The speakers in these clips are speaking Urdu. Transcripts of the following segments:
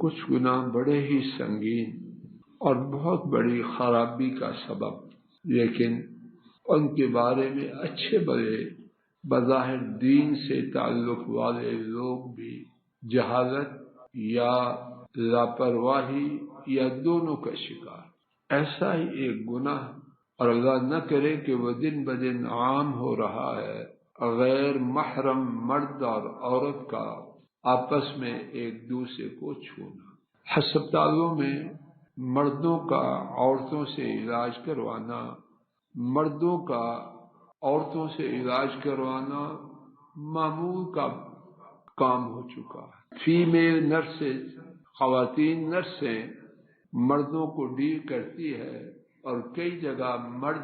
کچھ گناہ بڑے ہی سنگین اور بہت بڑی خرابی کا سبب، لیکن ان کے بارے میں اچھے بڑے بظاہر دین سے تعلق والے لوگ بھی جہالت یا لاپرواہی یا دونوں کا شکار۔ ایسا ہی ایک گناہ، اور اللہ نہ کرے کہ وہ دن بدن عام ہو رہا ہے، غیر محرم مرد اور عورت کا آپس میں ایک دوسرے کو چھونا۔ ہسپتالوں میں مردوں کا عورتوں سے علاج کروانا، مردوں کا عورتوں سے علاج کروانا معمول کا کام ہو چکا ہے۔ فیمیل نرسز، خواتین نرسیں مردوں کو ڈیل کرتی ہے، اور کئی جگہ مرد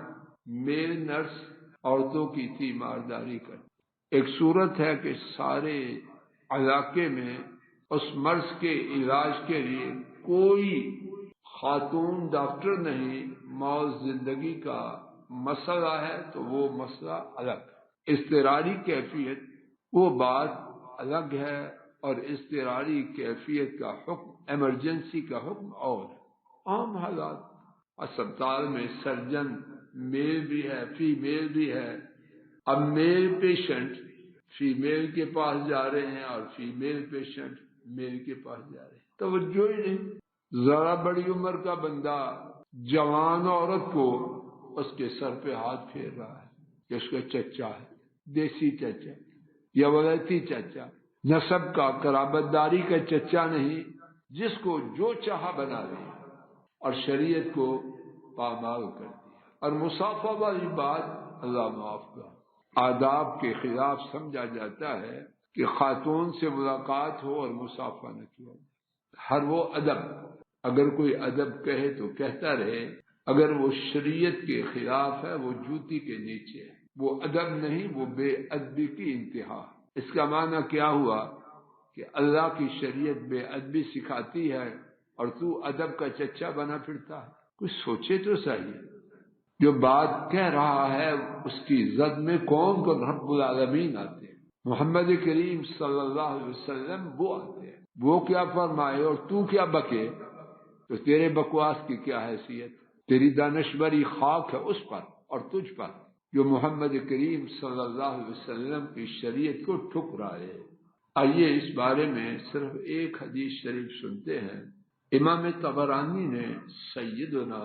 میل نرس عورتوں کی تیمارداری کرتے۔ ایک صورت ہے کہ سارے علاقے میں اس مرض کے علاج کے لیے کوئی خاتون ڈاکٹر نہیں، موت زندگی کا مسئلہ ہے تو وہ مسئلہ الگ ہے۔ اضطراری کیفیت وہ بات الگ ہے، اور اضطراری کیفیت کا حکم، ایمرجنسی کا حکم اور ہے۔ عام حالات اسپتال میں سرجن میل بھی ہے، فیمیل بھی ہے۔ اب میل پیشنٹ فیمیل کے پاس جا رہے ہیں اور فیمیل پیشنٹ میل کے پاس جا رہے ہیں، توجہ ہی نہیں۔ ذرا بڑی عمر کا بندہ جوان عورت کو اس کے سر پہ ہاتھ پھیر رہا ہے کہ اس کا چچا ہے، دیسی چچا یا ولایتی چچا، نسب کا، قرابت داری کا چچا نہیں، جس کو جو چاہا بنا دیا اور شریعت کو پامال کر دیا۔ اور مصافحہ والی بات اللہ معاف کر، آداب کے خلاف سمجھا جاتا ہے کہ خاتون سے ملاقات ہو اور مصافحہ نہ کیا جائے۔ ہر وہ ادب، اگر کوئی ادب کہے تو کہتا رہے، اگر وہ شریعت کے خلاف ہے وہ جوتی کے نیچے ہے، وہ ادب نہیں، وہ بے ادبی کی انتہا۔ اس کا معنی کیا ہوا کہ اللہ کی شریعت بے ادبی سکھاتی ہے اور تو ادب کا چچا بنا پھرتا ہے۔ کچھ سوچے تو صحیح، جو بات کہہ رہا ہے اس کی زد میں کون کون رب العالمین آتے ہیں، محمد کریم صلی اللہ علیہ وسلم وہ آتے ہیں، وہ کیا فرمائے اور تو کیا بکے، تو تیرے بکواس کی کیا حیثیت؟ تیری دانشوری خاک ہے اس پر اور تجھ پر جو محمد کریم صلی اللہ علیہ وسلم کی شریعت کو ٹھکرائے۔ آئیے اس بارے میں صرف ایک حدیث شریف سنتے ہیں۔ امام طبرانی نے سیدنا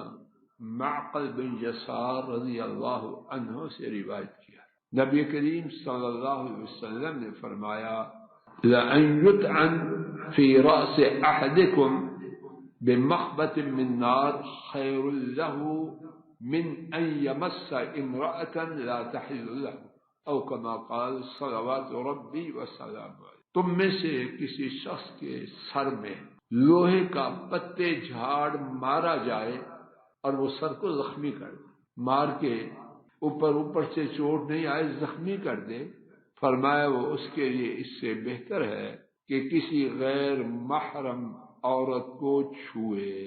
معقل بن یسار رضی اللہ عنہ سے روایت کیا، نبی کریم صلی اللہ علیہ وسلم نے فرمایا لَأَن يُطْعَنَ فِي رَأْسِ أَحَدِكُمْ بِمَخْبَةٍ مِّن نَّارٍ خَيْرٌ لَّهُ مِنْ أَن يَمَسَّ امْرَأَةً لَّا تَحِلُّ لَهُ أو كما قال صلوات ربی وسلامہ علیہ۔ تم میں سے کسی شخص کے سر میں لوہے کا پتے جھاڑ مارا جائے اور وہ سر کو زخمی کر دے، مار کے اوپر سے چوٹ نہیں آئے، زخمی کر دے، فرمایا وہ اس کے لیے اس سے بہتر ہے کہ کسی غیر محرم عورت کو چھوئے۔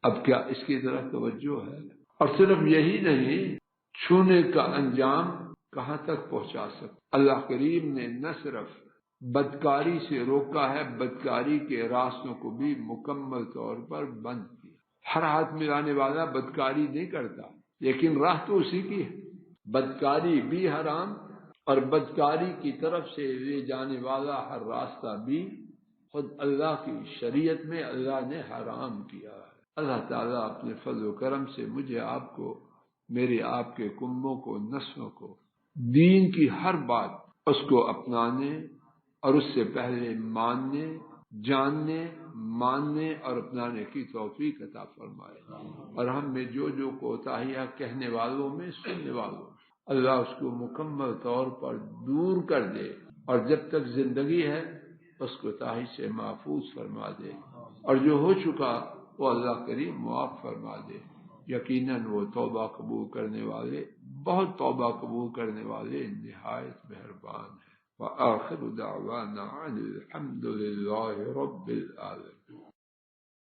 اب کیا اس کی طرف توجہ ہے؟ اور صرف یہی نہیں، چھونے کا انجام کہاں تک پہنچا سکتا۔ اللہ کریم نے نہ صرف بدکاری سے روکا ہے، بدکاری کے راستوں کو بھی مکمل طور پر بند کیا۔ ہر ہاتھ ملانے والا بدکاری نہیں کرتا، لیکن راہ تو اسی کی ہے۔ بدکاری بھی حرام، اور بدکاری کی طرف سے لے جانے والا ہر راستہ بھی خود اللہ کی شریعت میں اللہ نے حرام کیا ہے۔ اللہ تعالیٰ اپنے فضل و کرم سے مجھے، آپ کو، میرے آپ کے کنبوں کو، نسلوں کو دین کی ہر بات اس کو اپنانے اور اس سے پہلے ماننے، جاننے، ماننے اور اپنانے کی توفیق عطا فرمائے، اور ہم میں جو جو کوتاہیاں کہنے والوں میں، سننے والوں میں، اللہ اس کو مکمل طور پر دور کر دے، اور جب تک زندگی ہے اس کوتاہی سے محفوظ فرما دے، اور جو ہو چکا وہ اللہ کریم معاف فرما دے۔ یقیناً وہ توبہ قبول کرنے والے، بہت توبہ قبول کرنے والے نہایت مہربان ہے۔ وآخر دعوانا عن الحمد للہ رب العالمین۔